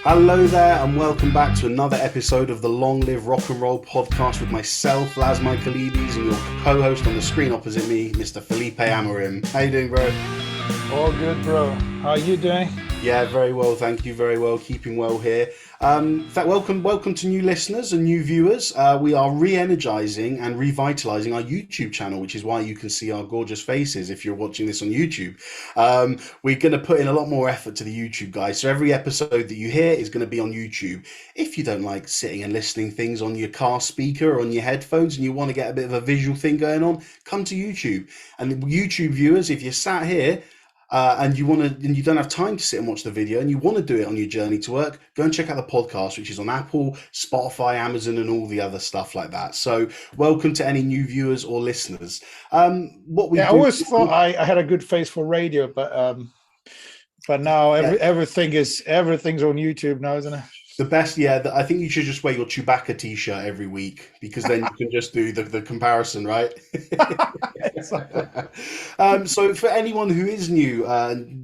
Hello there, and welcome back to another episode of the Long Live Rock and Roll podcast with myself, Laz Michaelides, and your co-host on the screen opposite me, Mr. Felipe Amorim. How you doing, bro? All good, bro. How are you doing? Yeah, very well, thank you. Very well, keeping well here. Welcome to new listeners and new viewers. We are re-energizing and revitalizing our YouTube channel, which is why you can see our gorgeous faces if you're watching this on YouTube. We're going to put in a lot more effort to the YouTube, guys. So every episode that you hear is going to be on YouTube. If you don't like sitting and listening things on your car speaker or on your headphones and you want to get a bit of a visual thing going on, come to YouTube. And YouTube viewers, if you're sat here, and you don't have time to sit and watch the video and you want to do it on your journey to work, go and check out the podcast, which is on Apple, Spotify, Amazon, and all the other stuff like that. So welcome to any new viewers or listeners. I always thought I had a good face for radio, but now everything's on YouTube now, isn't it? The best, I think you should just wear your Chewbacca t-shirt every week, because then you can just do the comparison, right? So for anyone who is new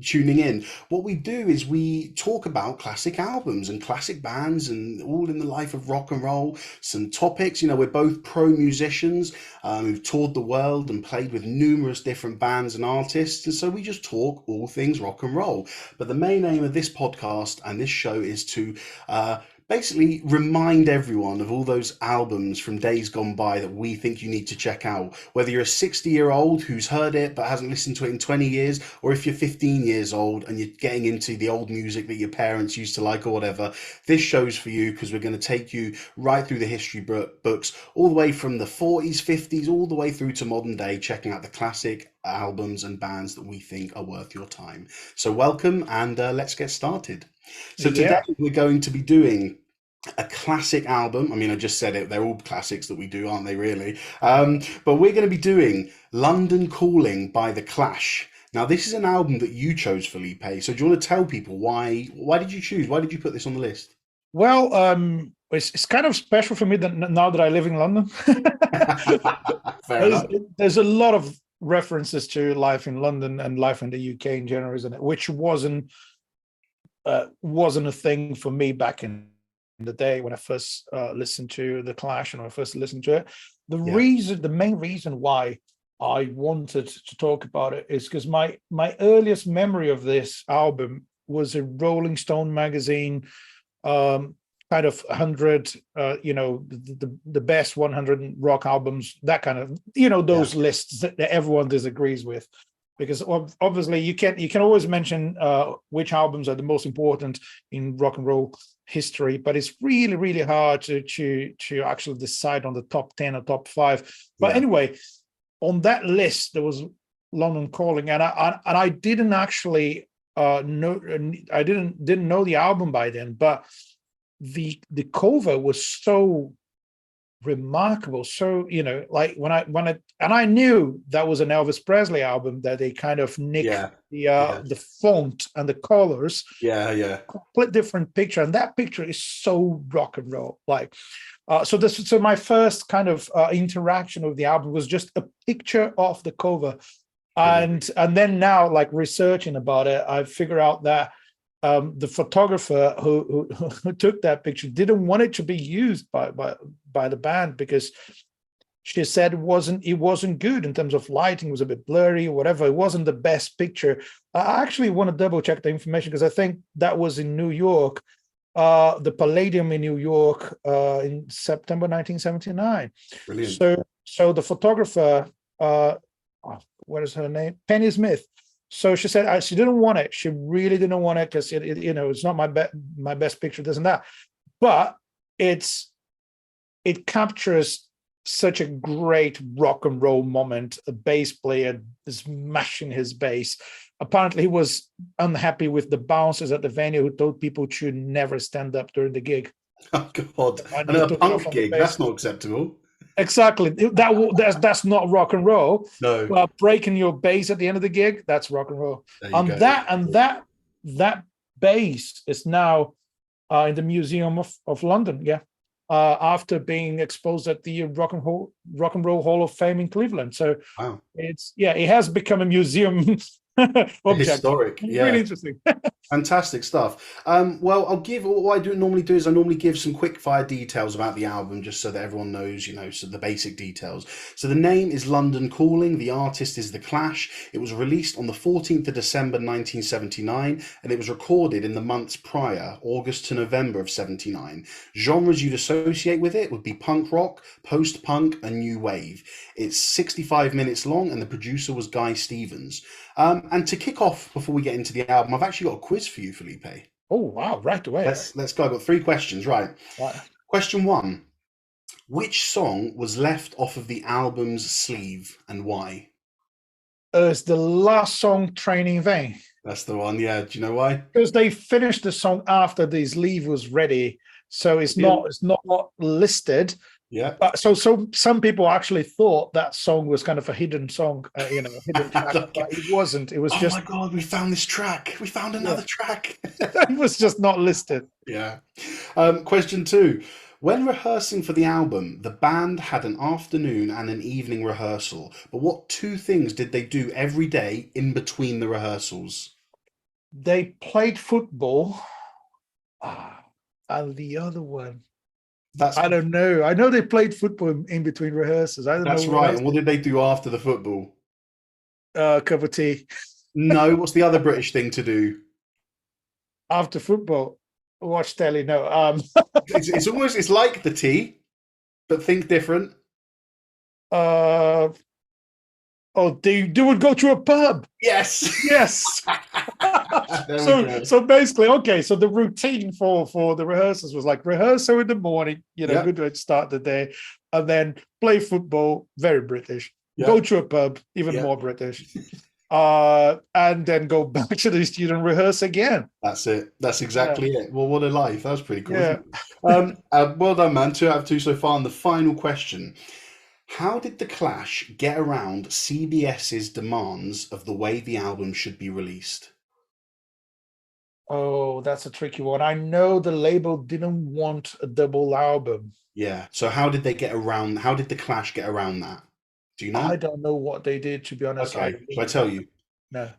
tuning in, what we do is we talk about classic albums and classic bands and all in the life of rock and roll, some topics. You know, we're both pro musicians who've toured the world and played with numerous different bands and artists, and so we just talk all things rock and roll. But the main aim of this podcast and this show is to basically remind everyone of all those albums from days gone by that we think you need to check out. Whether you're a 60-year-old who's heard it but hasn't listened to it in 20 years, or if you're 15 years old and you're getting into the old music that your parents used to like or whatever, this show's for you, because we're going to take you right through the history books, all the way from the 40s, 50s, all the way through to modern day, checking out the classic albums and bands that we think are worth your time. So welcome, and let's get started. So today we're going to be doing a classic album. I mean, I just said it, they're all classics that we do, aren't they, really? But we're going to be doing London Calling by The Clash. Now, this is an album that you chose, Felipe. So do you want to tell people why did you choose? Why did you put this on the list? Well, it's kind of special for me now that I live in London. There's a lot of references to life in London and life in the UK in general, isn't it? Which wasn't a thing for me back in the day when I first listened to The Clash, and when I first listened to it. The main reason why I wanted to talk about it is because my earliest memory of this album was a Rolling Stone magazine kind of 100, the best 100 rock albums, that kind of, those lists that everyone disagrees with. Because obviously you can always mention which albums are the most important in rock and roll history, but it's really, really hard to actually decide on the top 10 or top 5. But anyway, on that list there was London Calling, and I didn't actually know the album by then, but the cover was so remarkable. So like when I knew that was an Elvis Presley album, that they kind of nicked the font and the colors. Complete different picture, and that picture is so rock and roll. Like so my first kind of interaction with the album was just a picture of the cover, and then now, like, researching about it, I figure out that the photographer who took that picture didn't want it to be used by the band, because she said it wasn't good in terms of lighting. It was a bit blurry or whatever. It wasn't the best picture. I actually want to double check the information, because I think that was in New York, the Palladium in New York, in September 1979. Brilliant. So the photographer, what is her name? Penny Smith. So she said she didn't want it. She really didn't want it, because it's not my best picture, this and that. But it captures such a great rock and roll moment. A bass player is mashing his bass. Apparently, he was unhappy with the bouncers at the venue, who told people to never stand up during the gig. Oh God! And a punk gig, that's not acceptable. Exactly. That's not rock and roll. No. Well, breaking your bass at the end of the gig, that's rock and roll. That bass is now in the Museum of London. Yeah. After being exposed at the Rock and Roll Hall of Fame in Cleveland. So it has become a museum object. Historic. Yeah. Really interesting. Fantastic stuff. Well, I'll give what I do normally do is I normally give some quick fire details about the album just so that everyone knows, so the basic details. So the name is London Calling, the artist is The Clash. It was released on the 14th of December 1979 and it was recorded in the months prior, August to November of 79. Genres you'd associate with it would be punk rock, post-punk and new wave. It's 65 minutes long and the producer was Guy Stevens. And to kick off before we get into the album, I've actually got a quiz for you, Felipe. Oh wow, right away. Let's go. I've got three questions. Right. Right. Question one: which song was left off of the album's sleeve and why? It's the last song, Training in Vain. That's the one. Yeah. Do you know why? Because they finished the song after the sleeve was ready. So it's not listed. Yeah. So some people actually thought that song was kind of a hidden song, a hidden track, Okay. but it wasn't. It was Oh just my God, we found this track. We found another track. it was just not listed. Yeah. Question two. When rehearsing for the album, the band had an afternoon and an evening rehearsal. But what two things did they do every day in between the rehearsals? They played football, and the other one, That's I don't know. I know they played football in between rehearsals. I don't know that's what right. else. And what did they do after the football? Cup of tea No, what's the other British thing to do? after football. Watch telly. No, It's like the tea, but think different. uh, oh, they would go to a pub. Yes. Yes. There we so go. so basically, okay. So the routine for the rehearsals was like rehearsal in the morning, Yeah, good way to start the day, and then play football, very British. yeah, Go to a pub, even yeah. more British. And then go back to the studio and rehearse again. That's it. That's Yeah, exactly it. Well, what a life. That was pretty cool, yeah. isn't it? Well done, man. 2 out of 2 so far. And the final question. How did The Clash get around CBS's demands of the way the album should be released? Oh, that's a tricky one. I know the label didn't want a double album. Yeah. So how did The Clash get around that? Do you know? I don't know what they did, to be honest. I Okay. So I really tell don't you. know.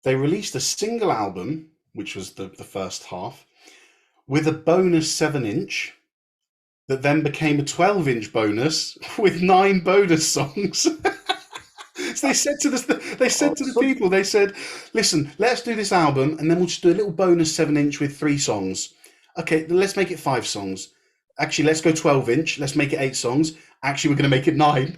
They released a single album, which was the first half, with a bonus 7 inch that then became a 12-inch bonus with 9 bonus songs. So they said Oh, to the so people, they said, listen, let's do this album and then we'll just do a little bonus 7 inch with 3 songs. Okay, then let's make it 5 songs. Actually, let's go 12 inch. Let's make it 8 songs. Actually, we're going to make it 9.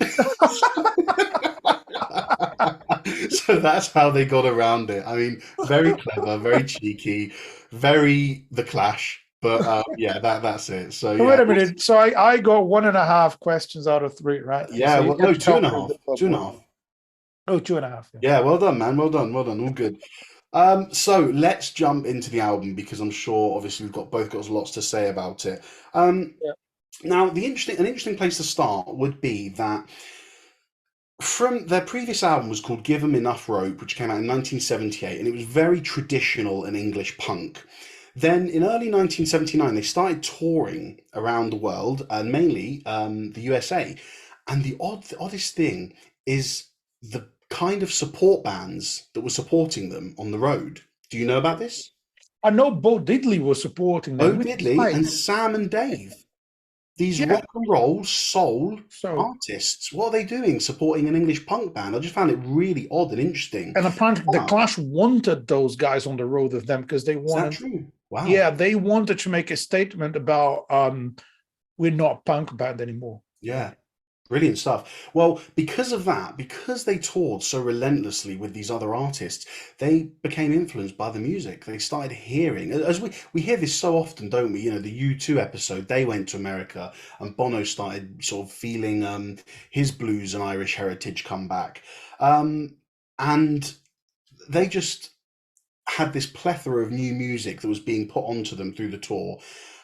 So that's how they got around it. I mean, very clever, very cheeky, very The Clash. But yeah, that's it. So So yeah, wait a minute. So I got 1.5 questions out of 3, right? yeah. So you Well, no, can two tell and a me a half, bit of two and a what. half. Oh, 2.5. Yeah. Yeah, well done, man. Well done, well done. All good. So let's jump into the album because I'm sure, obviously, we've both got lots to say about it. Um, Yeah. Now, an interesting place to start would be that from their previous album was called "Give 'Em Enough Rope," which came out in 1978, and it was very traditional and English punk. Then in early 1979, they started touring around the world, and mainly the USA. And the oddest thing is the kind of support bands that were supporting them on the road. Do you know about this? I know Bo Diddley was supporting Bo them, which is Diddley and like, Sam and Dave. These yeah. rock and roll soul So, artists. What are they doing supporting an English punk band? I just found it really odd and interesting. and apparently the Wow. Clash wanted those guys on the road with them because they Is that wanted, true? Wow. yeah, they wanted to make a statement about we're not a punk band anymore. Yeah. Brilliant stuff. Well, because of that, because they toured so relentlessly with these other artists, they became influenced by the music. They started hearing, as we hear this so often, don't we? The U2 episode, they went to America and Bono started sort of feeling his blues and Irish heritage come back. And they just had this plethora of new music that was being put onto them through the tour.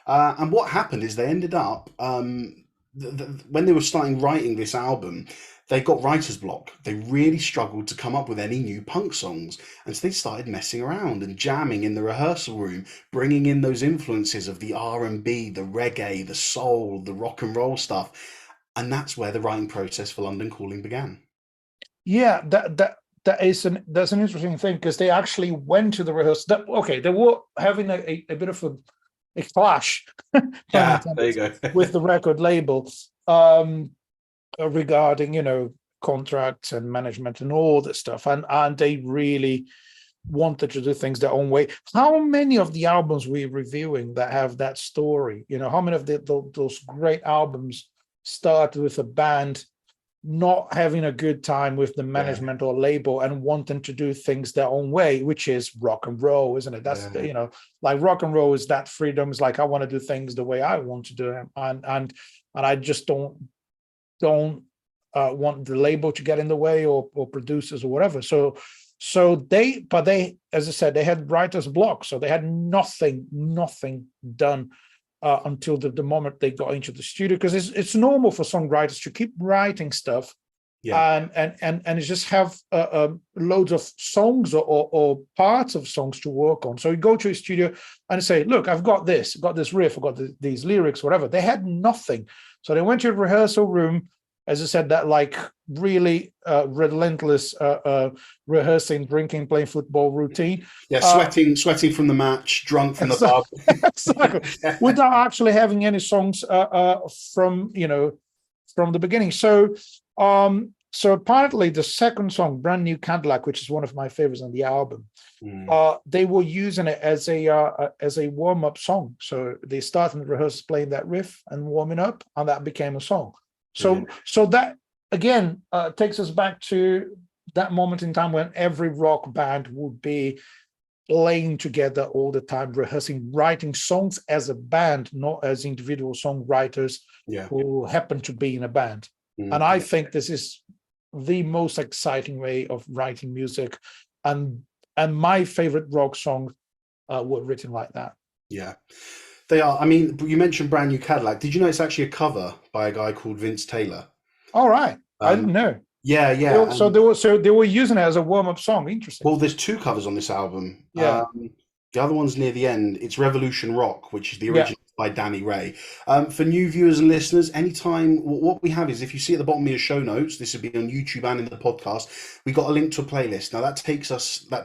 And what happened is they ended up, when they were starting writing this album, they got writer's block. They really struggled to come up with any new punk songs. And so they started messing around and jamming in the rehearsal room, bringing in those influences of the R&B, the reggae, the soul, the rock and roll stuff. And that's where the writing process for London Calling began. Yeah, that's an interesting thing, because they actually went to the rehearsal. Okay, they were having a bit of a clash, pun Yeah, there you intended, go. with the record label, um, regarding, contracts and management and all that stuff, and they really wanted to do things their own way. How many of the albums we're reviewing that have that story? How many of those great albums start with a band not having a good time with the Yeah, management or label and wanting to do things their own way, which is rock and roll, isn't it? That's yeah, like rock and roll is that freedom. It's like, I want to do things the way I want to do them, and I just don't want the label to get in the way, or producers or whatever. But they, as I said, they had writer's block, so they had nothing done until the moment they got into the studio, because it's normal for songwriters to keep writing stuff, yeah, and just have loads of songs, or parts of songs to work on. So you go to a studio and say, look, I've got this riff, I've got these lyrics, whatever. They had nothing. So they went to a rehearsal room, as I said, that like really relentless rehearsing, drinking, playing football routine. yeah. Uh, Sweating from the match, drunk from the pub. exactly, without actually having any songs from from the beginning. So apparently the second song, Brand New Cadillac, which is one of my favorites on the album, they were using it as a warm-up song. So they started the rehearsals playing that riff and warming up, and that became a song. So that again takes us back to that moment in time when every rock band would be playing together all the time, rehearsing, writing songs as a band, not as individual songwriters Yeah. who happen to be in a band. And I think this is the most exciting way of writing music, and my favorite rock songs were written like that. Yeah. They are. I mean, you mentioned Brand New Cadillac. Did you know it's actually a cover by a guy called Vince Taylor? All right, I didn't know. Yeah, yeah. So they were using it as a warm-up song. Interesting. Well, there's two covers on this album. Yeah, The other one's near the end. It's Revolution Rock, which is the yeah. original by Danny Ray. For new viewers and listeners, anytime, what we have is, if you see at the bottom of your show notes, this would be on YouTube and in the podcast, we got a link to a playlist. Now that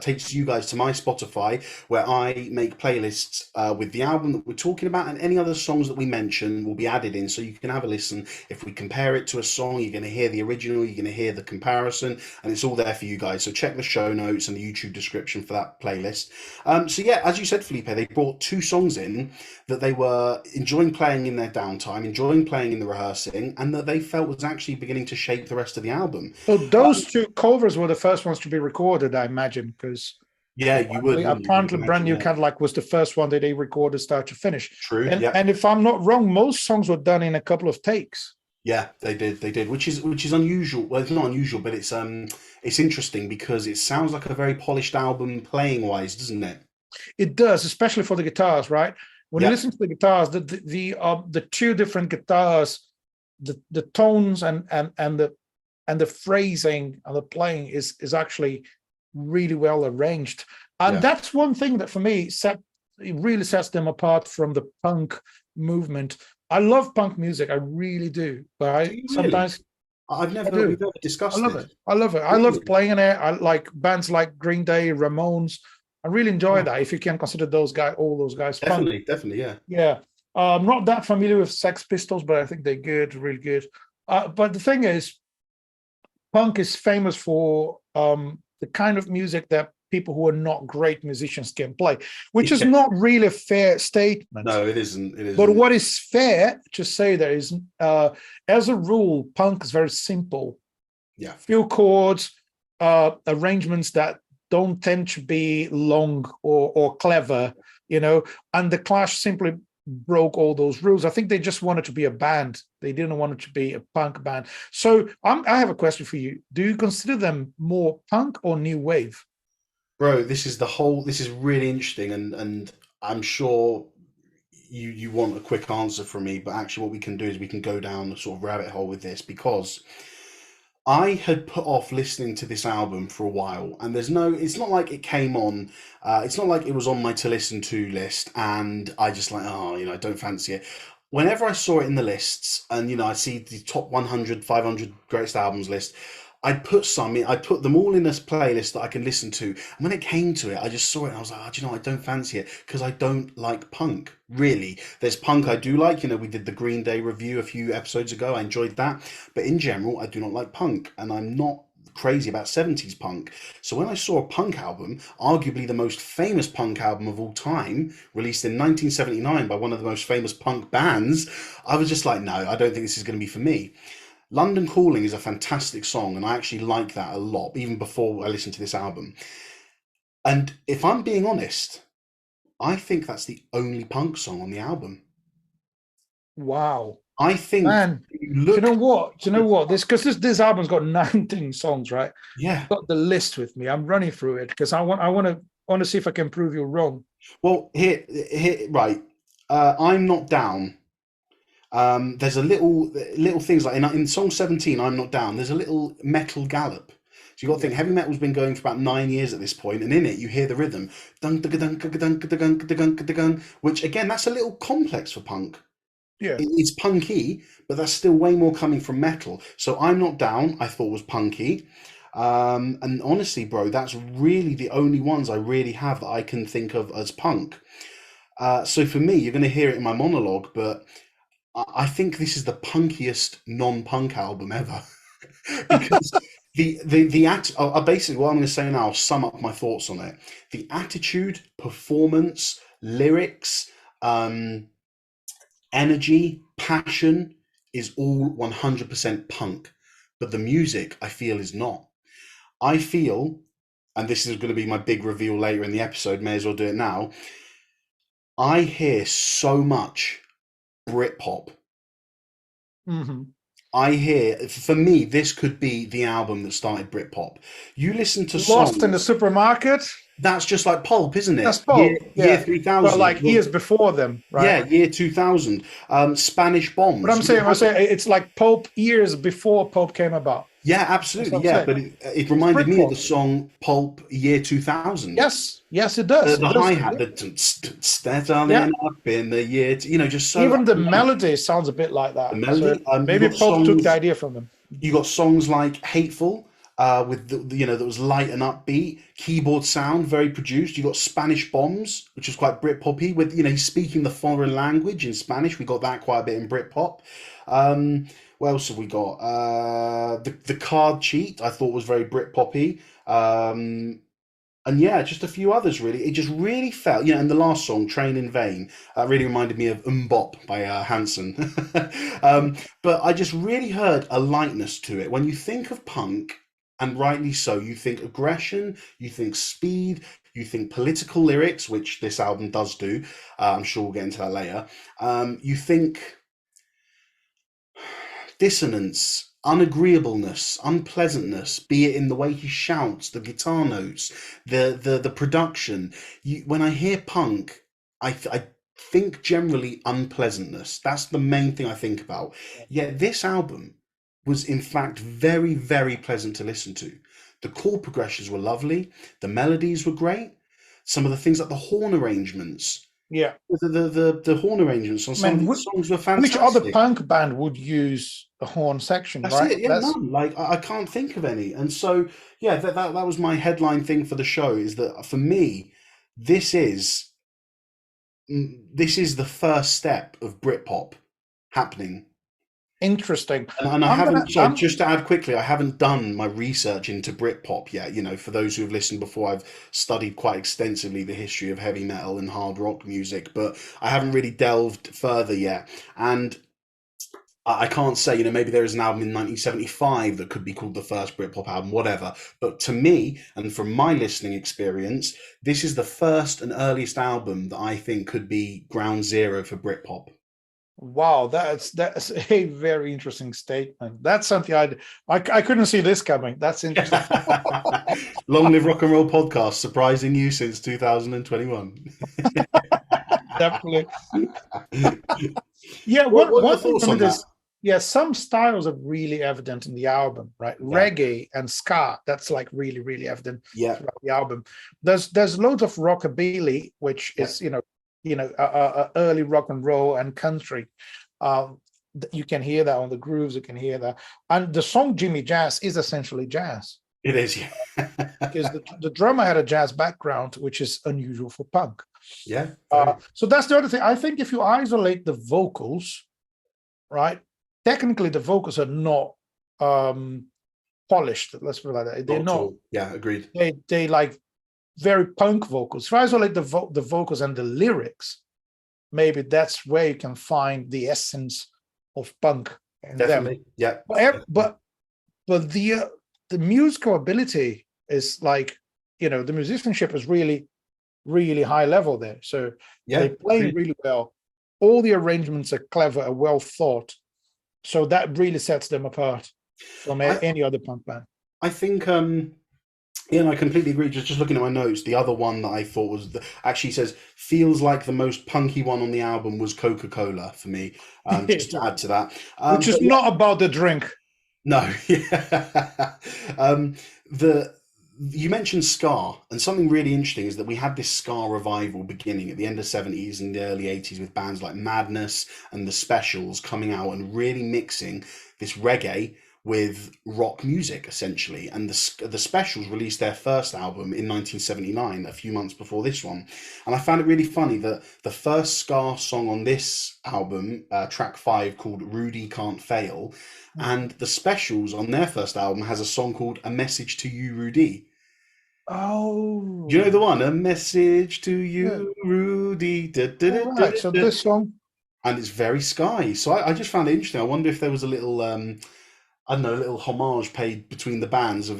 takes you guys to my Spotify, where I make playlists with the album that we're talking about, and any other songs that we mention will be added in, so you can have a listen. If we compare it to a song, you're going to hear the original, you're going to hear the comparison, and it's all there for you guys. So check the show notes and the YouTube description for that playlist. So yeah, as you said, Felipe, they brought two songs in that they were enjoying playing in their downtime, enjoying playing in the rehearsing, and that they felt was actually beginning to shape the rest of the album. So those two covers were the first ones to be recorded, I imagine, because Yeah, you would, wouldn't you? apparently You'd Brand imagine, New yeah. Cadillac was the first one that they recorded start to finish. True. And Yeah. and if I'm not wrong, most songs were done in a couple of takes. Yeah, they did, which is unusual. Well, it's not unusual, but it's interesting because it sounds like a very polished album playing wise, doesn't it? It does, especially for the guitars, right? When you Yeah, listen to the guitars, the two different guitars, the tones and the phrasing and the playing is actually really well arranged. And yeah. that's one thing that for me it really sets them apart from the punk movement. I love punk music, I really do. But Do I you really? sometimes I We've do. never I discussed love this. it. I love it. I love Really? playing it. I like bands like Green Day, Ramones. I really enjoy Oh, that. If you can consider all those guys punk. definitely, yeah. Yeah. I'm not that familiar with Sex Pistols, but I think they're good, really good. But the thing is, punk is famous for the kind of music that people who are not great musicians can play, which is Yeah. not really a fair statement. No, it isn't. It But isn't. what is fair to say there is, as a rule, punk is very simple. Yeah, Few chords, arrangements that don't tend to be long or clever, and the Clash simply broke all those rules. I think they just wanted to be a band. They didn't want it to be a punk band. So I have a question for you. Do you consider them more punk or new wave? bro. This is really interesting, and I'm sure you want a quick answer from me, but actually, what we can do is we can go down a sort of rabbit hole with this, because I had put off listening to this album for a while, and it's not like it came on, it's not like it was on my to listen to list, and I just like, oh, I don't fancy it. Whenever I saw it in the lists, and I see the top 100, 500 greatest albums list, I put them all in this playlist that I can listen to. And when it came to it, I just saw it and I was like, oh, do you know, I don't fancy it because I don't like punk, really. There's punk I do like. You know, we did the Green Day review a few episodes ago. I enjoyed that. But in general, I do not like punk and I'm not crazy about 70s punk. So when I saw a punk album, arguably the most famous punk album of all time, released in 1979 by one of the most famous punk bands, I was just like, no, I don't think this is going to be for me. London Calling is a fantastic song, and I actually like that a lot, even before I listened to this album. And if I'm being honest, I think that's the only punk song on the album. Wow. I think Man, you do you look, know what? Do you know what? This album's got 19 songs, right? yeah. Got the list with me. I'm running through it because I want to see if I can prove you wrong. Well, right. I'm not down. There's a little things like in song 17, I'm not down. There's a little metal gallop. So you got to Yeah. think heavy metal's been going for about 9 years at this point, and in it you hear the rhythm, dun dun dun dun dun dun dun dun dun, which again that's a little complex for punk. Yeah. It's punky, but that's still way more coming from metal. So I'm not down. I thought was punky, and honestly, bro, that's really the only ones I really have that I can think of as punk. So for me, you're going to hear it in my monologue, but I think this is the punkiest non-punk album ever because the act. Basically, what I'm going to say now, I'll sum up my thoughts on it. The attitude, performance, lyrics, um, energy, passion is all 100% punk, but the music I feel is not. I feel, and this is going to be my big reveal later in the episode. May as well do it now. I hear so much Britpop. Hmm. I hear, for me, this could be the album that started Britpop. You listen to Lost in the songs, supermarket. that's just like Pulp, isn't That's it? Year Pulp. year Yeah. But 3000. like years before them, right? Yeah, year 2000. Spanish But Bombs. I'm saying it's like Pulp years before Pulp came about. Yeah, That's what absolutely. I'm Yeah, saying. but it It's reminded me of the Britpop. song Pulp Year 2000. Yes. Yes, it does. The It does. hi-hat, the Yeah. starting up in the year, just so Even the melody sounds a bit like the that. So melody. You maybe got Pulp took the songs. idea from them. You got songs like Hateful, with that was light and upbeat, keyboard sound, very produced. You got Spanish Bombs, which is quite Britpoppy, with he's speaking the foreign language in Spanish. We got that quite a bit in Britpop. What else have we got? The Card Cheat, I thought was very Britpoppy. And yeah, just a few others really. It just really felt, and the last song, Train in Vain, really reminded me of Mbop by Hanson. But I just really heard a lightness to it. When you think of punk, and rightly so, you think aggression, you think speed, you think political lyrics, which this album does do. I'm sure we'll get into that later. You think dissonance, unagreeableness, unpleasantness, be it in the way he shouts, the guitar notes, the production. When I hear punk, I think generally unpleasantness. That's the main thing I think about. Yet this album was in fact very, very pleasant to listen to. The chord progressions were lovely, the melodies were great. Some of the things like the horn arrangements, Yeah. the horn arrangements on some of Man, these songs were which other fantastic. punk band would use a horn section, That's right? it. Yeah, That's none. Like I can't think of any. And so yeah, that was my headline thing for the show. Is that for me, this is this is the first step of Britpop happening. interesting. And I I'm gonna haven't. So I'm just to add quickly, I haven't done my research into Britpop yet. For those who have listened before, I've studied quite extensively the history of heavy metal and hard rock music, but I haven't really delved further yet. And I can't say, maybe there is an album in 1975 that could be called the first Britpop album, whatever. But to me, and from my listening experience, this is the first and earliest album that I think could be ground zero for Britpop. wow, that's a very interesting statement. That's something I couldn't see this coming. That's interesting. Long live rock and roll podcast, surprising you since 2021. Definitely. Yeah, What are your one thing thoughts from on it that? is, yeah, some styles are really evident in the album, right? Yeah, Reggae and ska, that's like really, really evident yeah, throughout the album. There's loads of rockabilly, which yeah, is early rock and roll and country. Um, You can hear that on the grooves. You can hear that, and the song "Jimmy Jazz" is essentially jazz It is, yeah. because the drummer had a jazz background, which is unusual for punk. Yeah, very. So that's the other thing. I think if you isolate the vocals, right? Technically, the vocals are not polished. Let's put it like that. They're Not at not. all. Yeah, agreed. They like very punk vocals. If you isolate the vocals and the lyrics, maybe that's where you can find the essence of punk in Definitely. them. Yeah. But the musical ability is like, the musicianship is really, really high level there. So Yeah. they play Agreed. really well. All the arrangements are clever, are well thought. So that really sets them apart from any other punk band. I think, yeah, I completely agree. Just looking at my notes, the other one that I thought was actually says feels like the most punky one on the album was Coca-Cola for me. Just to add to that, Which is but yeah, not about the drink. no, yeah. The You mentioned ska, and something really interesting is that we had this ska revival beginning at the end of '70s and the early '80s with bands like Madness and the Specials coming out and really mixing this reggae with rock music essentially. And the Specials released their first album in 1979, a few months before this one. And I found it really funny that the first ska song on this album, track 5, called Rudy Can't Fail, and the Specials on their first album has a song called A Message to You, Rudy. Oh, Do you know the one? A message to yeah. you, Rudy. Da, da, da, All da, right. So da. this song, And it's very sky. So I just found it interesting. I wonder if there was a little, I don't know, a little homage paid between the bands of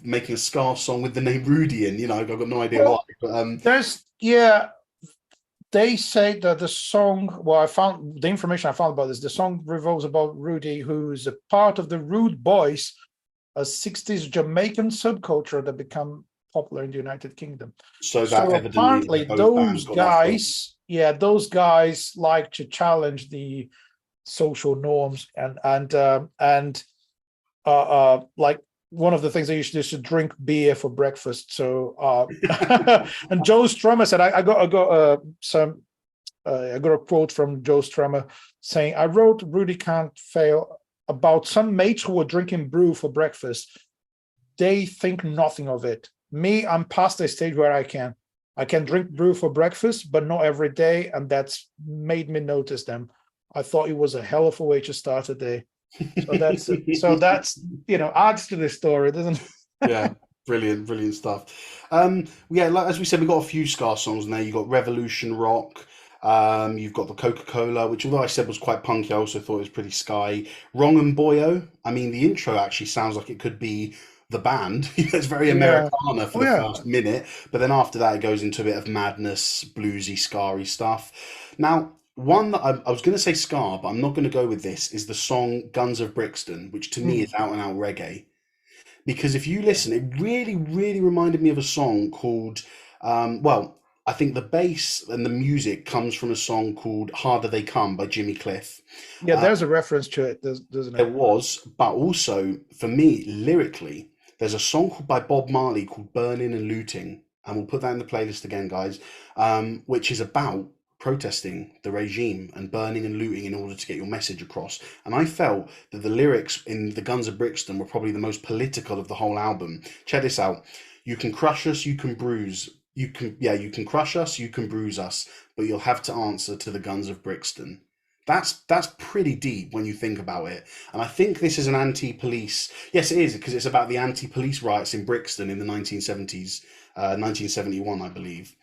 making a ska song with the name Rudy in. I've got no idea why. well, But they say that the song. Well, I found the information I found about this. The song revolves about Rudy, who is a part of the Rude Boys, a '60s Jamaican subculture that become popular in the United Kingdom. so that So evidently apparently, both bands got that from. those guys like to challenge the social norms and like one of the things they used to do is to drink beer for breakfast. So and Joe Strummer said, I got a quote from Joe Strummer saying, I wrote Rudy Can't Fail about some mates who were drinking brew for breakfast. They think nothing of it. Me, I'm past the stage where I can drink brew for breakfast, but not every day, and that's made me notice them. I thought it was a hell of a way to start a day. So that's adds to the story, doesn't it? Yeah, brilliant stuff. Yeah, like, as we said, we've got a few ska songs now. You've got Revolution Rock. You've got the Coca-Cola, which, although I said was quite punky, I also thought it was pretty sky. Wrong and Boyo. I mean, the intro actually sounds like it could be the band. It's very Yeah. Americana for the first minute, but then after that, it goes into a bit of madness, bluesy, scarry stuff. Now, one that I was going to say ska, but I'm not going to go with this, is the song Guns of Brixton, which to me is out and out reggae. Because if you listen, it really, really reminded me of a song called, well, I think the bass and the music comes from a song called Harder They Come by Jimmy Cliff. Yeah, there's a reference to it, doesn't There it? was, but also for me, lyrically, there's a song by Bob Marley called Burning and Looting, and we'll put that in the playlist again, guys, which is about protesting the regime and burning and looting in order to get your message across. And I felt that the lyrics in The Guns of Brixton were probably the most political of the whole album. Check this out. You can crush us, you can bruise. You can crush us, you can bruise us, but you'll have to answer to the Guns of Brixton. That's pretty deep when you think about it. And I think this is an anti-police. Yes, it is, because it's about the anti-police riots in Brixton in the 1970s, 1971, I believe.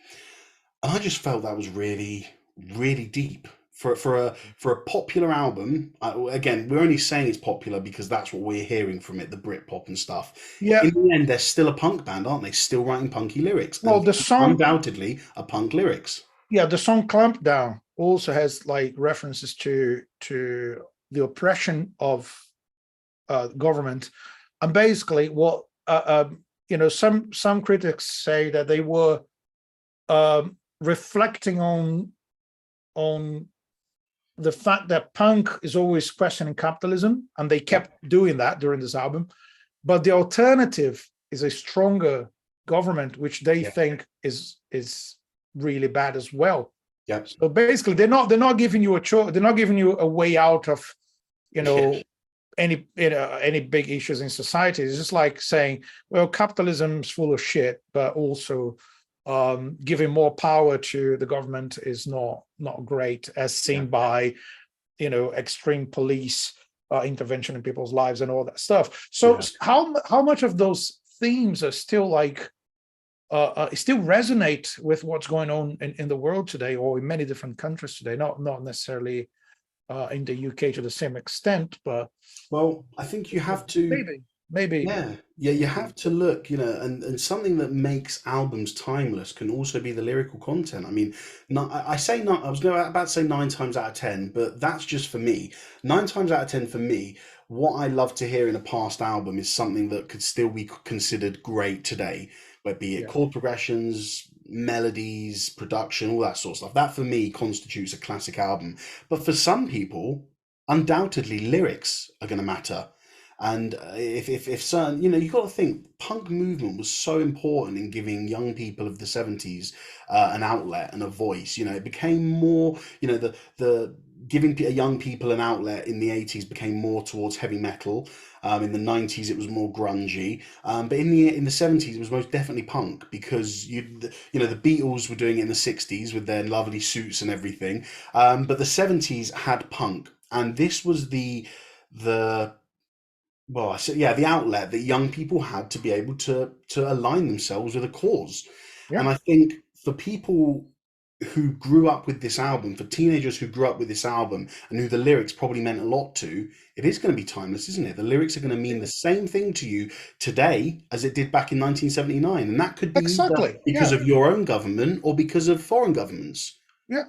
And I just felt that was really, really deep for a popular album. Again, we're only saying it's popular because that's what we're hearing from it, the Britpop and stuff. Yeah. In the end, they're still a punk band, aren't they? Still writing punky lyrics. Well, And the song, undoubtedly, are punk lyrics. yeah, the song "Clamp Down" also has like references to the oppression of government, and basically what some critics say that they were reflecting on the fact that punk is always questioning capitalism, and they kept doing that during this album. But the alternative is a stronger government, which they think is really bad as well. Yep. So basically, they're not giving you a choice. They're not giving you a way out of you Yeah. know, any big issues in society. It's just like saying, well, capitalism's full of shit, but also giving more power to the government is not great, as Yeah. seen by extreme police intervention in people's lives and all that stuff. So Yeah. how much of those themes are still like still resonate with what's going on in the world today, or in many different countries today? Not necessarily in the UK to the same extent, but Well, I think you have to. maybe. Yeah, yeah, you have to look, and something that makes albums timeless can also be the lyrical content. I mean, not, I say not, I was about to say 9 times out of 10, but that's just for me. 9 times out of 10 for me, what I love to hear in a past album is something that could still be considered great today, where be it Yeah, chord progressions, melodies, production, all that sort of stuff. That for me constitutes a classic album. But for some people, undoubtedly lyrics are going to matter. And if certain, you've got to think punk movement was so important in giving young people of the 70s an outlet and a voice. It became more, the giving young people an outlet in the 80s became more towards heavy metal. In the 90s, it was more grungy. But in the 70s, it was most definitely punk because the Beatles were doing it in the 60s with their lovely suits and everything. But the 70s had punk, and this was the well, yeah, the outlet that young people had to be able to align themselves with a cause. yeah, And I think for people who grew up with this album, for teenagers who grew up with this album and who the lyrics probably meant a lot to, it is going to be timeless, isn't it? The lyrics are going to mean the same thing to you today as it did back in 1979. And that could be either exactly. because Yeah, of your own government or because of foreign governments. yeah.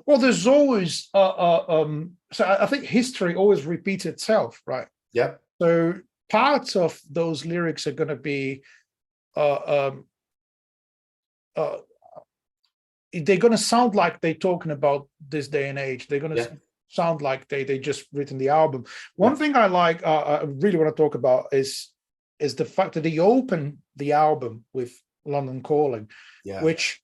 Well, there's always so I think history always repeats itself, right? Yep. So parts of those lyrics are going to be uh, um, uh, they're going to sound like they're talking about this day and age. They're going Yeah. to sound like they just written the album. Yeah. One thing I like, I really want to talk about is the fact that they open the album with London Calling, Yeah. which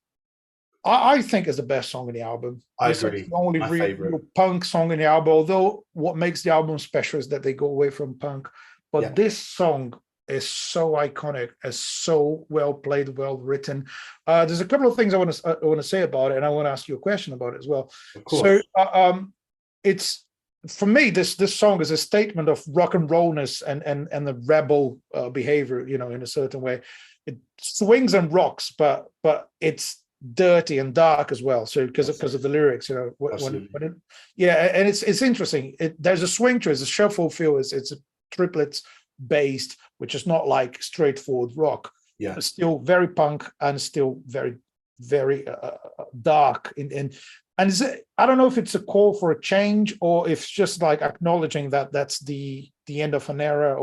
I think is the best song in the album. I It's the agree. only My real favorite. punk song in the album, although what makes the album special is that they go away from punk. But Yeah. this song is so iconic, is so well played, well written. There's a couple of things I want to say about it, and I want to ask you a question about it as well. Of So course. it's for me, this song is a statement of rock and rollness and the rebel behavior, in a certain way. It swings and rocks, but it's dirty and dark as well. So because Yes. of the lyrics, Absolutely. yeah, and it's interesting. There's a swing to it. It's a shuffle feel. It's a triplets based, which is not like straightforward rock. Yeah. It's still very punk and still very very dark and I don't know if it's a call for a change or if it's just like acknowledging that that's the end of an era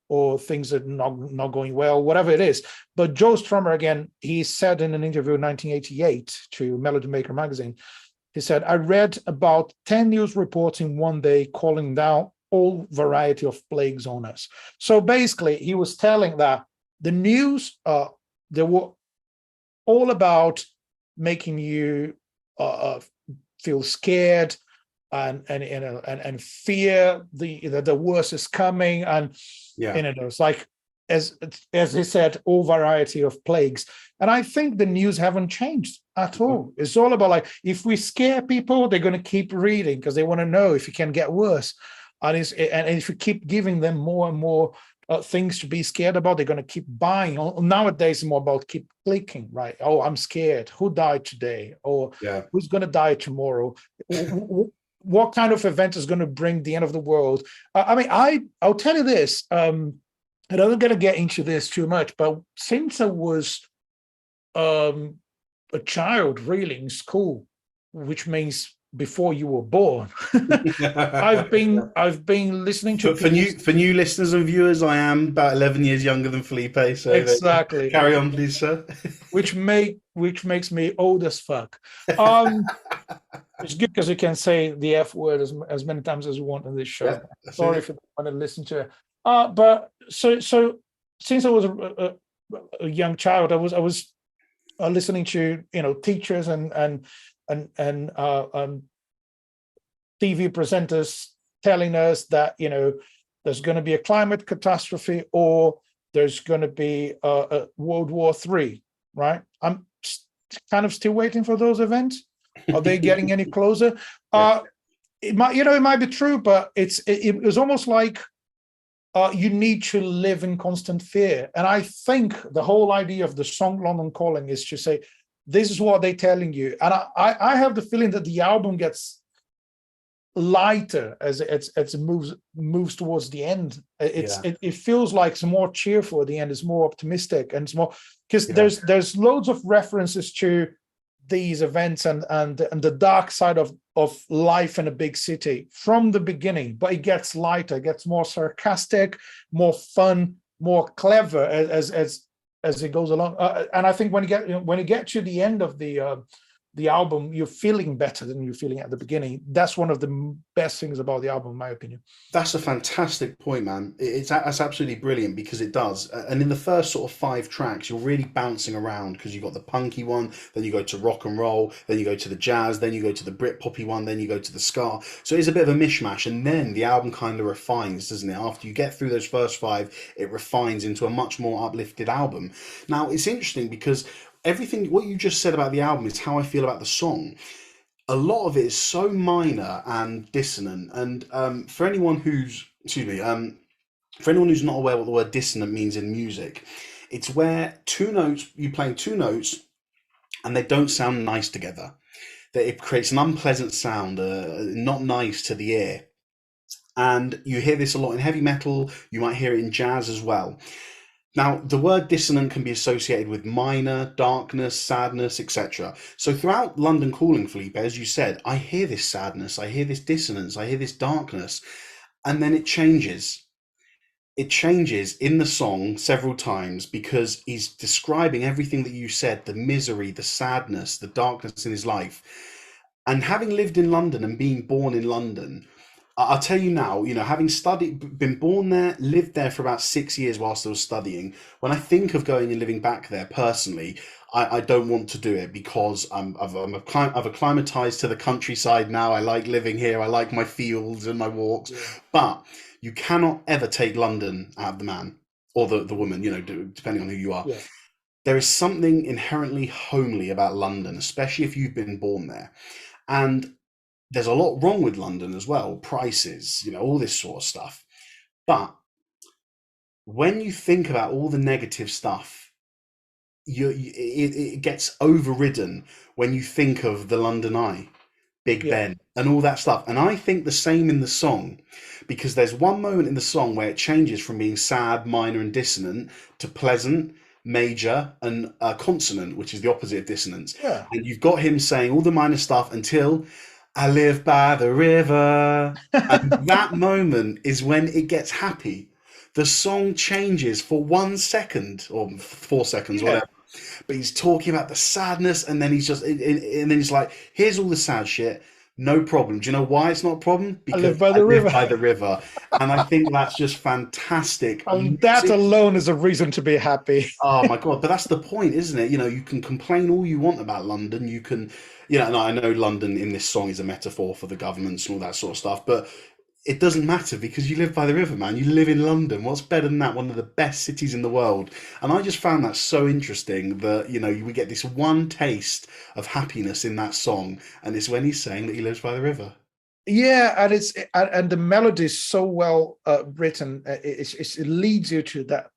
or things are not going well, whatever it is. But Joe Strummer, again, he said in an interview in 1988 to Melody Maker magazine, he said, I read about 10 news reports in one day calling down all variety of plagues on us. So basically, he was telling that the news, they were all about making you feel scared and fear the worst is coming, and Yeah. it's like as he said, all variety of plagues. And I think the news haven't changed at all. It's all about like if we scare people, they're going to keep reading because they want to know if it can get worse, and if we keep giving them more and more things to be scared about, they're going to keep buying. Nowadays, it's more about keep clicking, right? Oh, I'm scared. Who died today? Or Yeah. who's going to die tomorrow? What kind of event is going to bring the end of the world? I mean, I'll tell you this. And I'm not going to get into this too much, but since I was a child, really in school, which means before you were born, I've been listening to For people. new listeners and viewers, I am about 11 years younger than Felipe, so Exactly. carry on, please, sir. which makes me old as fuck. Um, it's good because you can say the F word as many times as you want on this Yeah, show. that's Sorry it. if you don't want to listen to it. But so since I was a young child, I was listening to teachers and TV presenters telling us that, there's going to be a climate catastrophe or there's going to be a World War III, right? I'm kind of still waiting for those events. Are they getting any closer? Yeah. It might be true, but it was almost like you need to live in constant fear. And I think the whole idea of the song London Calling is to say, this is what they're telling you. And I have the feeling that the album gets lighter as it moves towards the end. It feels like it's more cheerful at the end. It's more optimistic, and it's more because there's loads of references to these events and the dark side of life in a big city from the beginning, but it gets lighter, gets more sarcastic, more fun, more clever as it goes along. And I think when you get to the end of the album, you're feeling better than you're feeling at the beginning. That's one of the best things about the album, in my opinion. That's a fantastic point, man. That's absolutely brilliant because it does. And in the first sort of 5 tracks, you're really bouncing around because you've got the punky one, then you go to rock and roll, then you go to the jazz, then you go to the Brit poppy one, then you go to the ska. So it's a bit of a mishmash. And then the album kind of refines, doesn't it? After you get through those first 5, it refines into a much more uplifted album. Now, it's interesting because everything, what you just said about the album is how I feel about the song. A lot of it is so minor and dissonant. And for anyone who's, for anyone who's not aware what the word dissonant means in music, it's where you're playing 2 notes and they don't sound nice together. That it creates an unpleasant sound, not nice to the ear. And you hear this a lot in heavy metal. You might hear it in jazz as well. Now, the word dissonant can be associated with minor, darkness, sadness, etc. So throughout London Calling, Felipe, as you said, I hear this sadness, I hear this dissonance, I hear this darkness, and then it changes. It changes in the song several times because he's describing everything that you said, the misery, the sadness, the darkness in his life. And having lived in London and being born in London, I'll tell you now, having been born there, lived there for about 6 years whilst I was studying, when I think of going and living back there personally, I don't want to do it because I've acclimatized to the countryside now. I like living here. I like my fields and my walks. Yeah. But you cannot ever take London out of the man or the woman, depending on who you are. Yeah. There is something inherently homely about London, especially if you've been born there. And there's a lot wrong with London as well, prices, all this sort of stuff. But when you think about all the negative stuff, it gets overridden when you think of the London Eye, Big Ben, and all that stuff. And I think the same in the song, because there's one moment in the song where it changes from being sad, minor, and dissonant to pleasant, major, and consonant, which is the opposite of dissonance. Yeah. And you've got him saying all the minor stuff until I live by the river. And that moment is when it gets happy. The song changes for 1 second or 4 seconds, whatever. But he's talking about the sadness, and then and then he's like, here's all the sad shit. No problem. Do you know why it's not a problem? Because I live by the river. Live by the river. And I think that's just fantastic. And that alone is a reason to be happy. Oh my God. But that's the point, isn't it? You can complain all you want about London. You can, and I know London in this song is a metaphor for the governments and all that sort of stuff, but it doesn't matter because you live by the river, man. You live in London. What's better than that? One of the best cities in the world. And I just found that so interesting that, we get this one taste of happiness in that song. And it's when he's saying that he lives by the river. Yeah. And the melody is so well written. It leads you to that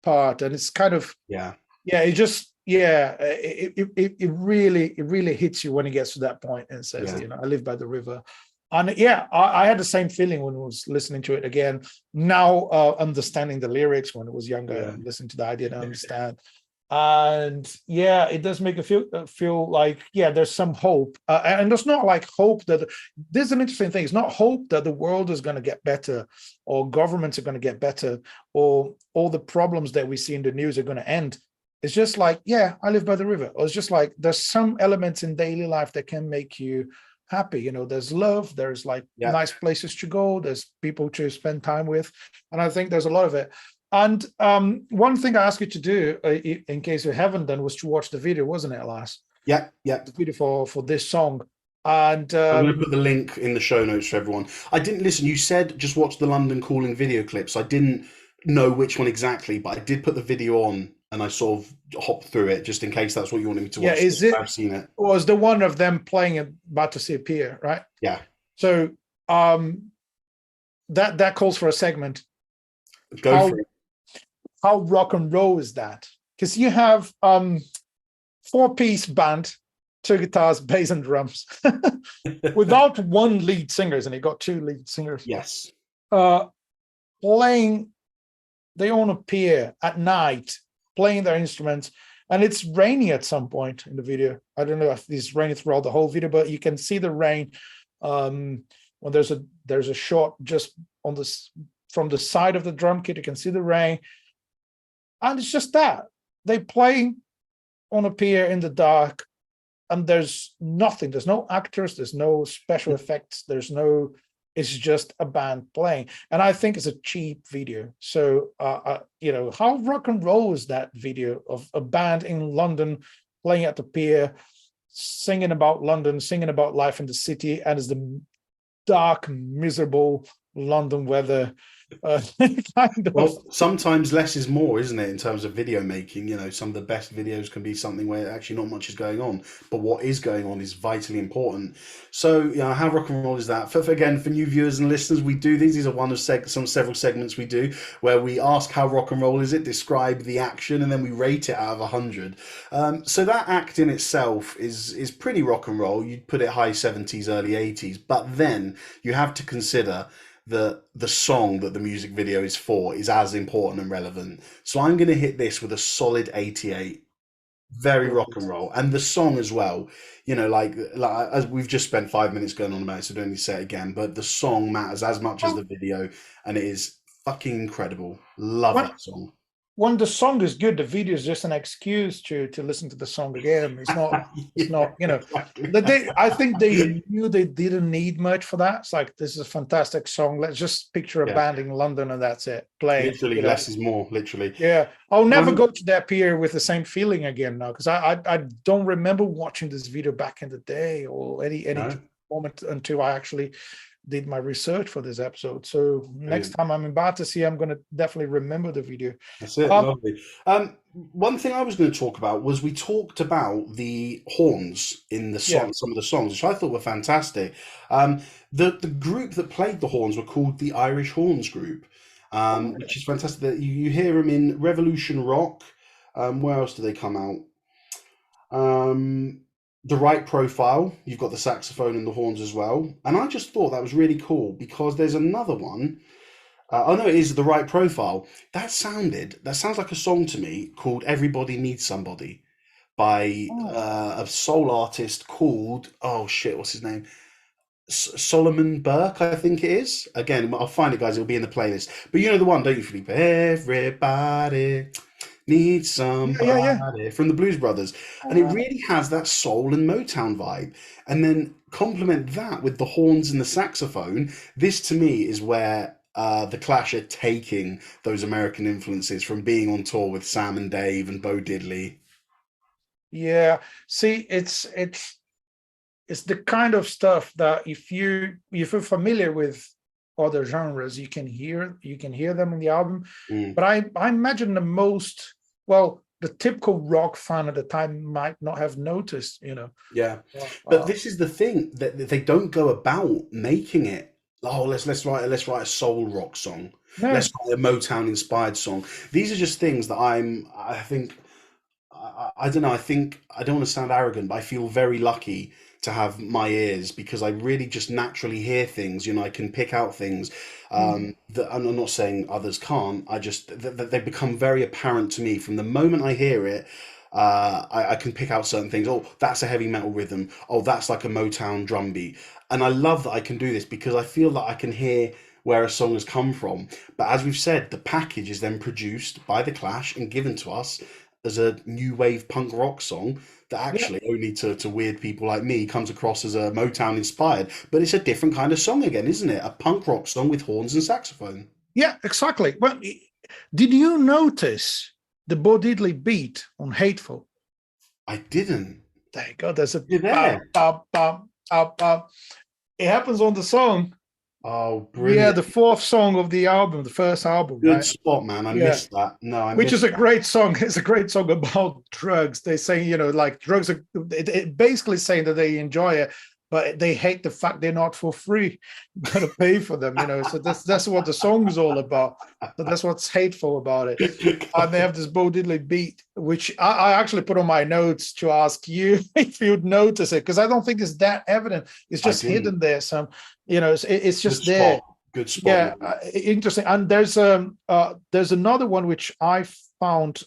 part. And it's kind of, it really hits you when it gets to that point and says, I live by the river. And I had the same feeling when I was listening to it again. Now understanding the lyrics, when I was younger and listening to that, I didn't understand. And it does make it feel like there's some hope. And it's not like hope that this is an interesting thing. It's not hope that the world is going to get better or governments are going to get better or all the problems that we see in the news are going to end. It's just like, I live by the river. Or it's just like there's some elements in daily life that can make you happy. There's love, there's nice places to go, there's people to spend time with, and I think there's a lot of it. And one thing I asked you to do, in case you haven't done, was to watch the video, wasn't it, Lars? Yeah. The video for this song. And I'm going to put the link in the show notes for everyone. I didn't listen. You said just watch the London Calling video clips. I didn't know which one exactly, but I did put the video on and I sort of hopped through it just in case that's what you wanted me to yeah, watch. is it I've seen it. was the one of them playing About to See a Pier, right? Yeah, So that calls for a segment. go How for it. how rock and roll is that? Because you have four-piece band, two guitars, bass, and drums, without one lead singer, and it got two lead singers. Yes. Playing, they on a pier at night, playing their instruments, and it's rainy at some point in the video. I don't know if it's raining throughout the whole video, but you can see the rain when there's a shot just on this from the side of the drum kit. You can see the rain, and it's just that they play on a pier in the dark, and there's nothing. There's no actors. There's no special effects. It's just a band playing, and I think it's a cheap video. So, how rock and roll is that video of a band in London playing at the pier, singing about London, singing about life in the city, and it's the dark, miserable London weather. Kind of. Well, sometimes less is more, isn't it, in terms of video making? Some of the best videos can be something where actually not much is going on, but what is going on is vitally important. So, how rock and roll is that? Again, for new viewers and listeners, we do these. These are one of several segments we do where we ask how rock and roll is it, describe the action, and then we rate it out of 100. So that act in itself is pretty rock and roll. You'd put it high 70s, early 80s, but then you have to consider the song that the music video is for is as important and relevant. So I'm going to hit this with a solid 88. Very rock and roll, and the song as well. Like as we've just spent 5 minutes going on about it, so don't need to say it again. But the song matters as much as the video, and it is fucking incredible. Love that song. When the song is good, the video is just an excuse to listen to the song again. It's not. It's not. Exactly. I think they knew they didn't need much for that. It's like, this is a fantastic song. Let's just picture a Yeah, band in London and that's it. Playing. literally, less is more. Literally. Yeah, I'll never go to that pier with the same feeling again now, because I don't remember watching this video back in the day or any No, moment until I actually did my research for this episode. So next time I'm in Battersea, I'm going to definitely remember the video. that's it. Lovely. One thing I was going to talk about was we talked about the horns in the Yeah. song, some of the songs, which I thought were fantastic. The group that played the horns were called the Irish Horns Group, which is fantastic. That you hear them in Revolution Rock. Where else do they come out? The Right Profile. You've got the saxophone and the horns as well, and I just thought that was really cool because there's another one. Oh no, it is The Right Profile. That sounds like a song to me called Everybody Needs Somebody by Oh, a soul artist called, oh shit, what's his name? Solomon Burke, I think it is. Again, I'll find it, guys. It'll be in the playlist. But you know the one, don't you, Felipe? Everybody needs yeah. somebody from the Blues Brothers. And it really has that soul and Motown vibe. And then complement that with the horns and the saxophone. This to me is where the Clash are taking those American influences from being on tour with Sam and Dave and Bo Diddley. Yeah. See, it's the kind of stuff that if you're familiar with other genres, you can hear them in the album. Mm, But I imagine the typical rock fan at the time might not have noticed. yeah. But Uh, this is the thing that they don't go about making it. Oh, let's write a soul rock song. no, Let's write a Motown inspired song. These are just things that I think I don't know. I think I don't want to sound arrogant, but I feel very lucky to have my ears because I really just naturally hear things. I can pick out things that I'm not saying others can't. I just they become very apparent to me from the moment I hear it. I can pick out certain things. Oh, that's a heavy metal rhythm. Oh, that's like a Motown drum beat. And I love that I can do this because I feel that I can hear where a song has come from. But as we've said, the package is then produced by The Clash and given to us as a new wave punk rock song that yeah, actually only to weird people like me comes across as a Motown inspired. But it's a different kind of song again, isn't it? A punk rock song with horns and saxophone. yeah, exactly. Well, did you notice the Bo Diddley beat on Hateful? I didn't. There you go. There's a You're bop, there. bop, bop. It happens on the song. Oh, Yeah, brilliant. the fourth song of the album, the first album, Good right? spot, man. I Yeah, missed that. No, I which is missed a that. great song. It's a great song about drugs. They say, like drugs are it basically saying that they enjoy it, but they hate the fact they're not for free. You gotta pay for them, So that's what the song is all about. So that's what's hateful about it. And they have this Bo Diddley beat, which I actually put on my notes to ask you if you'd notice it, because I don't think it's that evident. It's I just didn't. hidden there. It's Good just there. spot. Good spot, Yeah, man. interesting. And there's another one which I found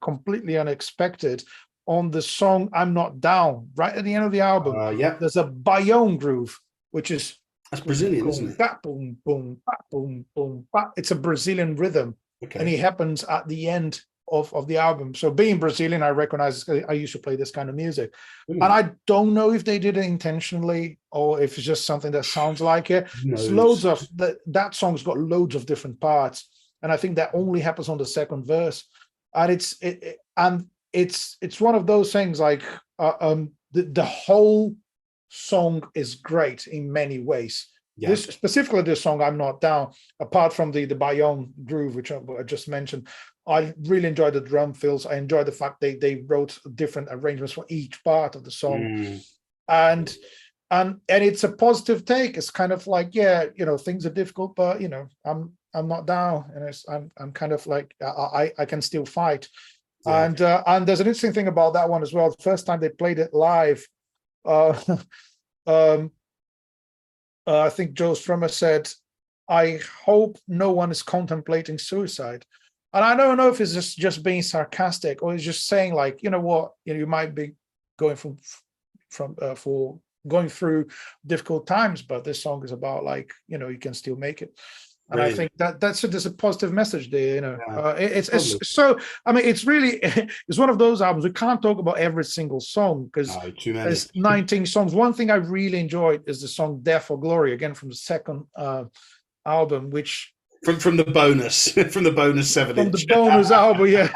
completely unexpected on the song "I'm Not Down." Right at the end of the album, Yeah, there's a Bayonne groove, which is that's boom, Brazilian, isn't boom, it? ba, boom, boom, ba, boom, boom, ba. It's a Brazilian rhythm, and Okay. it happens at the end of the album. So being Brazilian, I recognize I used to play this kind of music. And Brilliant. I don't know if they did it intentionally or if it's just something that sounds like it. Who It's knows? loads of that song's got loads of different parts. And I think that only happens on the second verse. And it's one of those things like the whole song is great in many ways. Yeah. This specifically, this song "I'm Not Down," apart from the Bayonne groove, which I just mentioned, I really enjoyed the drum fills. I enjoyed the fact they wrote different arrangements for each part of the song, Mm, and it's a positive take. It's kind of like, yeah, things are difficult, but I'm not down, and I'm kind of like I can still fight. yeah. And there's an interesting thing about that one as well. The first time they played it live, uh, um, I think Joe Strummer said, "I hope no one is contemplating suicide." And I don't know if it's just being sarcastic or it's just saying like, you know what, you might be going for going through difficult times, but this song is about like, you can still make it. And I Brilliant. think there's a positive message there. Yeah. It's Lovely. so. I mean, it's really it's one of those albums we can't talk about every single song because No, too many. there's 19 songs. One thing I really enjoyed is the song "Death for Glory," again from the second album, which From the bonus, from the bonus seven from the inch. bonus album, yeah,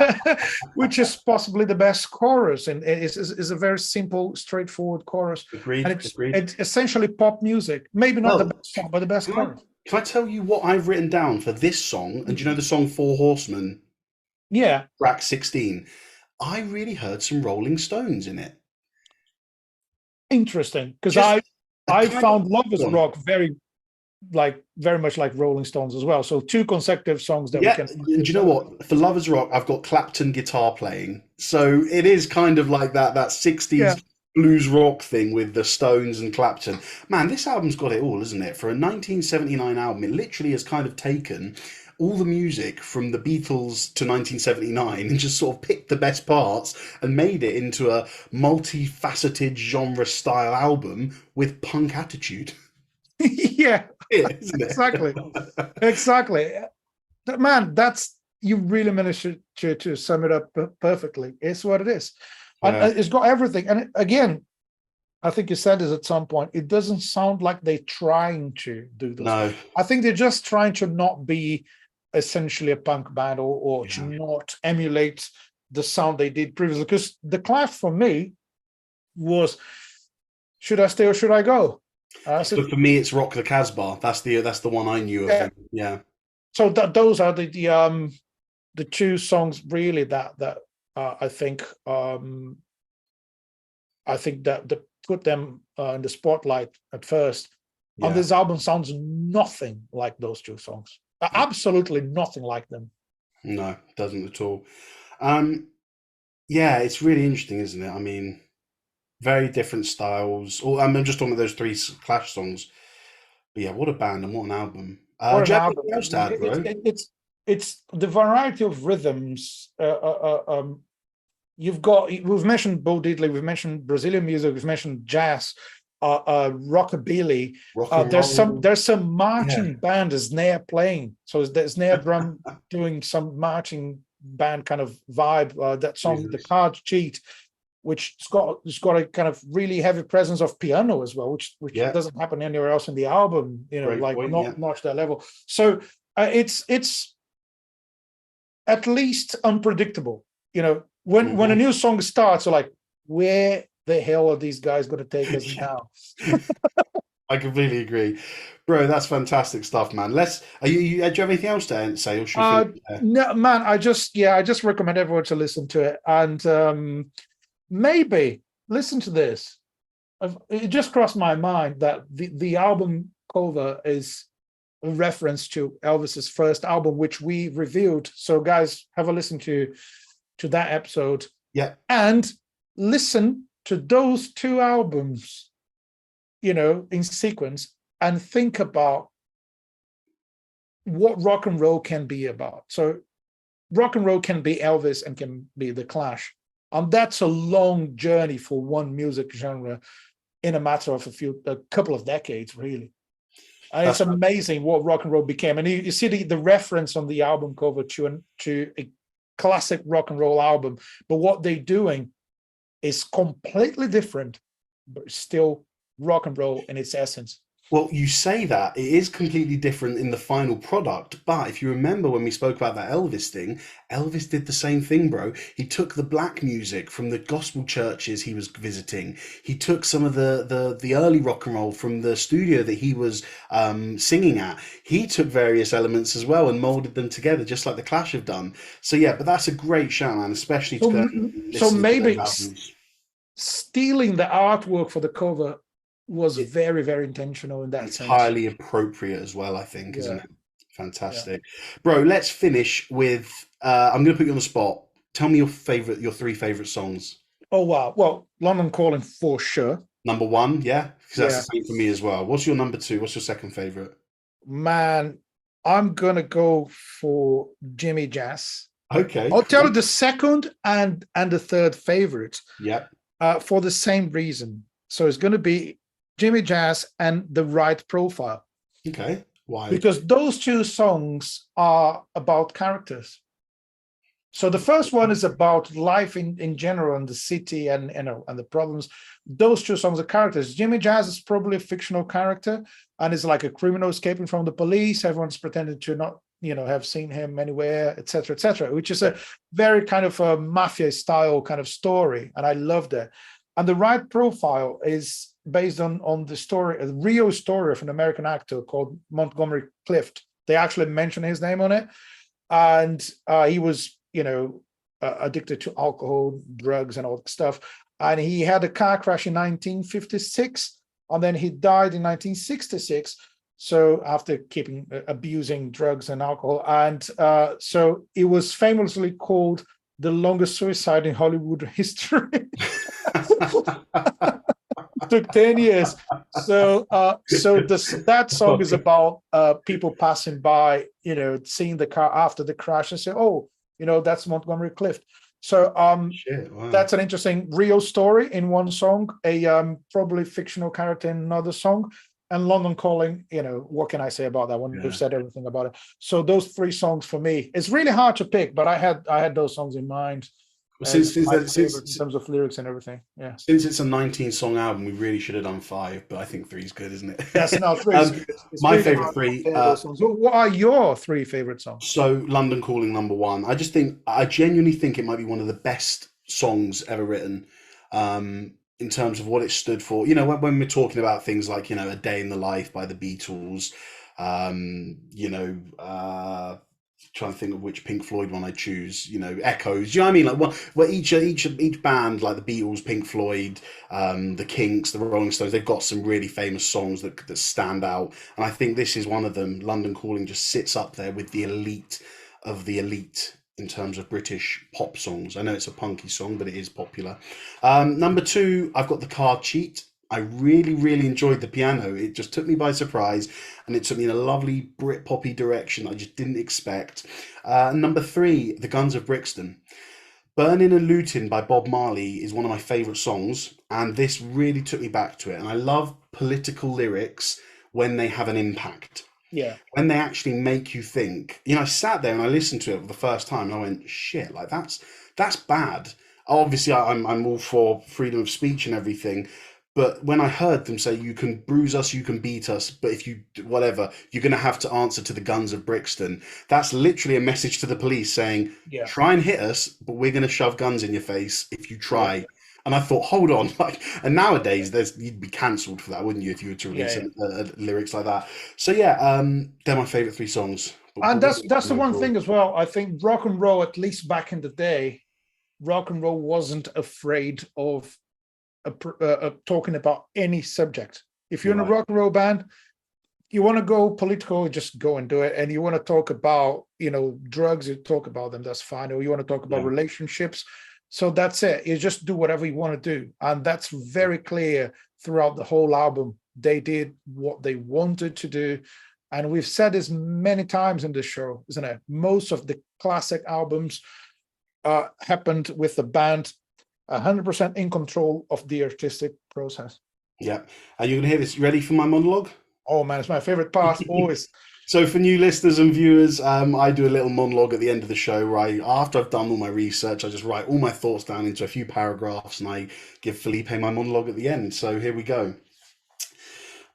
which is possibly the best chorus, and it's a very simple, straightforward chorus, and Agreed. it's Agreed. it's essentially pop music. Maybe not the Well, best song, but the best can I chorus. can I tell you what I've written down for this song? And do you know the song Four Horsemen, Yeah, track 16? I really heard some Rolling Stones in it. interesting because Just a I kind of found Lovers one. Rock very much like Rolling Stones as well. So two consecutive songs that we Yeah, can. and do you know what? For Lovers Rock, I've got Clapton guitar playing. So it is kind of like that Yeah, 60s blues rock thing with the Stones and Clapton. Man, this album's got it all, isn't it? For a 1979 album, it literally has kind of taken all the music from the Beatles to 1979 and just sort of picked the best parts and made it into a multifaceted genre style album with punk attitude. yeah, It, isn't exactly, it? exactly. Man, that's you really managed to sum it up perfectly. It's what it is, and Yeah, it's got everything. And again, I think you said this at some point. It doesn't sound like they're trying to do this. no, I think they're just trying to not be essentially a punk band or to yeah. not emulate the sound they did previously. Because the clash for me was, should I stay or should I go? So, So for me, it's Rock the Casbah. That's the one I knew of yeah, them. Yeah, so those are the two songs really that I think that put them in the spotlight at first. And yeah. this album sounds nothing like those two songs. Absolutely nothing like them. No, doesn't at all. Um, yeah, it's really interesting, isn't it? I mean, very different styles. Or I'm just talking about those three Clash songs. But yeah, what a band and what an album. What Do an you have album! anything else to add, bro? It's the variety of rhythms. We've mentioned Bo Diddley, we've mentioned Brazilian music, we've mentioned jazz, rockabilly. Rock and There's some roll. Yeah, marching band, a snare playing. So there's snare drum doing some marching band kind of vibe. That song, "The Jesus. Card Cheat," which it's got a kind of really heavy presence of piano as well, which Yeah, doesn't happen anywhere else in the album. great Like point. Yeah. not to that level. So it's at least unpredictable. When a Hmm. new song starts, you're like, where the hell are these guys going to take us now? I completely agree, bro. That's fantastic stuff, man. Do you have anything else to say, or should we finish there? No, man, I just recommend everyone to listen to it, and maybe listen to this. It just crossed my mind that the album cover is a reference to Elvis's first album, which we reviewed. So, guys, have a listen to that episode, Yeah. and listen to those two albums, in sequence, and think about what rock and roll can be about. So rock and roll can be Elvis and can be the Clash. And that's a long journey for one music genre in a matter of a couple of decades, really. And it's That's amazing what rock and roll became. And you see the reference on the album cover to a classic rock and roll album, but what they're doing is completely different, but still rock and roll in its essence. Well, you say that it is completely different in the final product, but if you remember when we spoke about that Elvis thing, Elvis did the same thing, bro. He took the black music from the gospel churches he was visiting. He took some of the early rock and roll from the studio that he was singing at. He took various elements as well and molded them together, just like the Clash have done. So yeah, but that's a great shout, man, especially to So, go and so listen to those maybe albums. stealing the artwork for the cover was very, very intentional in that sense. Entirely appropriate as well, I think, isn't Yeah, it? yeah. Fantastic. Bro, let's finish with I'm gonna put you on the spot. Tell me your three favorite songs. Oh wow. Well, London Calling for sure. Number one, yeah, because that's the Yeah, same for me as well. What's your number two? What's your second favorite? man. I'm gonna go for Jimmy Jazz. Okay, I'll tell cool. you the second and the third favorite, Yep. for the same reason. So it's going to be Jimmy Jazz and The Right Profile, Okay. Why? because those two songs are about characters. So the first one is about life in general and the city and the problems. Those two songs are characters. Jimmy Jazz is probably a fictional character and is like a criminal escaping from the police. Everyone's pretended to not, have seen him anywhere, etc., which is a very kind of a mafia style kind of story. And I loved it. And The Right Profile is based on the story, a real story of an American actor called Montgomery Clift. They actually mention his name on it. And he was addicted to alcohol, drugs, and all that stuff. And he had a car crash in 1956, and then he died in 1966. So after abusing drugs and alcohol, and so it was famously called the longest suicide in Hollywood history. Took 10 years. So that song is about people passing by, seeing the car after the crash and say, oh, that's Montgomery Clift. So Shit, wow. that's an interesting real story in one song, a probably fictional character in another song. And London Calling, what can I say about that one? Yeah. We've said everything about it. So those three songs for me, it's really hard to pick, but I had those songs in mind. Well, since My since favorite in since terms of lyrics and everything. Yeah. since it's a 19-song album, we really should have done five, but I think three's good, isn't Yes, it? no, three is good. It's My really favorite hard to three. compare those songs. What are your three favorite songs? So London Calling number one. I genuinely think it might be one of the best songs ever written, in terms of what it stood for. When we're talking about things like, A Day in the Life by the Beatles, trying to think of which Pink Floyd one I choose, Echoes. Do you know what I mean? Like, well, each band, like the Beatles, Pink Floyd, the Kinks, the Rolling Stones, they've got some really famous songs that stand out, and I think this is one of them. London Calling just sits up there with the elite of the elite in terms of British pop songs. I know it's a punky song, but it is popular. Number two, I've got The Card Cheat. I really, really enjoyed the piano. It just took me by surprise, and it took me in a lovely Brit poppy direction I just didn't expect. Number three, The Guns of Brixton. Burning and Looting by Bob Marley is one of my favourite songs, and this really took me back to it. And I love political lyrics when they have an impact, Yeah. when they actually make you think. I sat there and I listened to it for the first time, and I went, "Shit, like that's bad." Obviously, I'm all for freedom of speech and everything, but when I heard them say, "You can bruise us, you can beat us, but if you whatever, you're going to have to answer to the guns of Brixton," that's literally a message to the police saying, Yeah. "Try and hit us, but we're going to shove guns in your face if you Yeah. try." And I thought, hold on, like, and nowadays you'd be cancelled for that, wouldn't you, if you were to Yeah, release yeah. lyrics like that? So yeah, they're my favourite three songs. But And what that's the one overall? thing as well. I think rock and roll, at least back in the day, rock and roll wasn't afraid of talking about any subject. If you're in a Right. rock and roll band, you want to go political, just go and do it. And you want to talk about, drugs, you talk about them, that's fine. Or you want to talk about Yeah. relationships. So that's it. You just do whatever you want to do. And that's very clear throughout the whole album. They did what they wanted to do. And we've said this many times in this show, isn't it? Most of the classic albums happened with the band 100% in control of the artistic process. Yeah. And you're gonna hear this. You ready for my monologue? Oh man, it's my favorite part. Always. So for new listeners and viewers, I do a little monologue at the end of the show, right? After I've done all my research, I just write all my thoughts down into a few paragraphs and I give Felipe my monologue at the end. So here we go.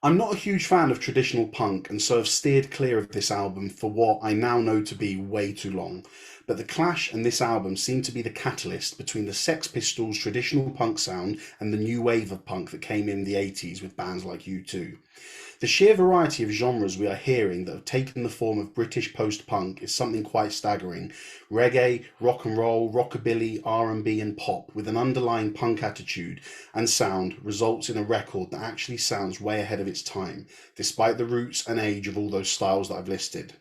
I'm not a huge fan of traditional punk and so have steered clear of this album for what I now know to be way too long. But The Clash and this album seem to be the catalyst between the Sex Pistols' traditional punk sound and the new wave of punk that came in the 80s with bands like U2. The sheer variety of genres we are hearing that have taken the form of British post-punk is something quite staggering. Reggae, rock and roll, rockabilly, R&B and pop with an underlying punk attitude and sound results in a record that actually sounds way ahead of its time, despite the roots and age of all those styles that I've listed.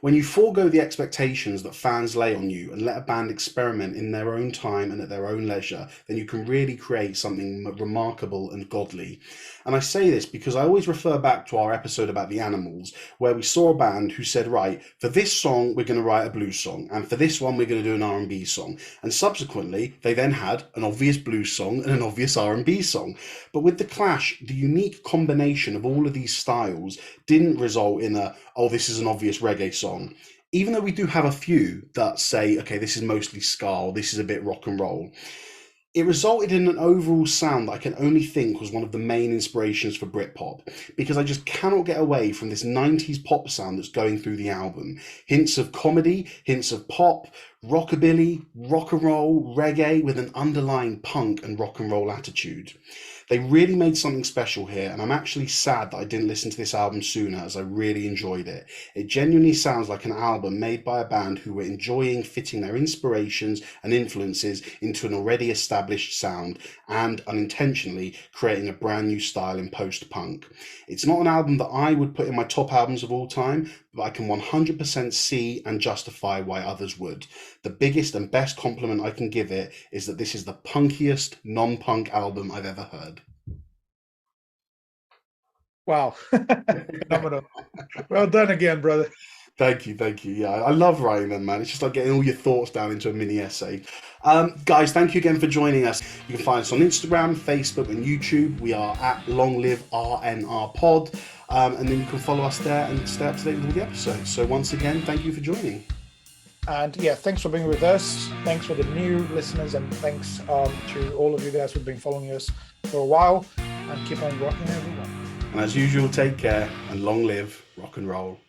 When you forego the expectations that fans lay on you and let a band experiment in their own time and at their own leisure, then you can really create something remarkable and godly. And I say this because I always refer back to our episode about the Animals, where we saw a band who said, right, for this song we're going to write a blues song, and for this one we're going to do an R&B song. And subsequently, they then had an obvious blues song and an obvious R&B song. But with The Clash, the unique combination of all of these styles didn't result in this is an obvious reggae song. Even though we do have a few that say, okay, this is mostly ska, or this is a bit rock and roll, it resulted in an overall sound that I can only think was one of the main inspirations for Britpop, because I just cannot get away from this 90s pop sound that's going through the album. Hints of comedy, hints of pop, rockabilly, rock and roll, reggae with an underlying punk and rock and roll attitude. They really made something special here, and I'm actually sad that I didn't listen to this album sooner, as I really enjoyed it. It genuinely sounds like an album made by a band who were enjoying fitting their inspirations and influences into an already established sound and unintentionally creating a brand new style in post-punk. It's not an album that I would put in my top albums of all time, but I can 100% see and justify why others would. The biggest and best compliment I can give it is that this is the punkiest non-punk album I've ever heard. Wow. Phenomenal. Well done again, brother. Thank you, thank you. Yeah, I love writing them, man. It's just like getting all your thoughts down into a mini essay. Guys, thank you again for joining us. You can find us on Instagram, Facebook, and YouTube. We are at Long Live RNR Pod, and then you can follow us there and stay up to date with all the episodes. So once again, thank you for joining. And yeah, thanks for being with us. Thanks for the new listeners, and thanks to all of you guys who've been following us for a while. And keep on rocking, everyone. And as usual, take care and long live rock and roll.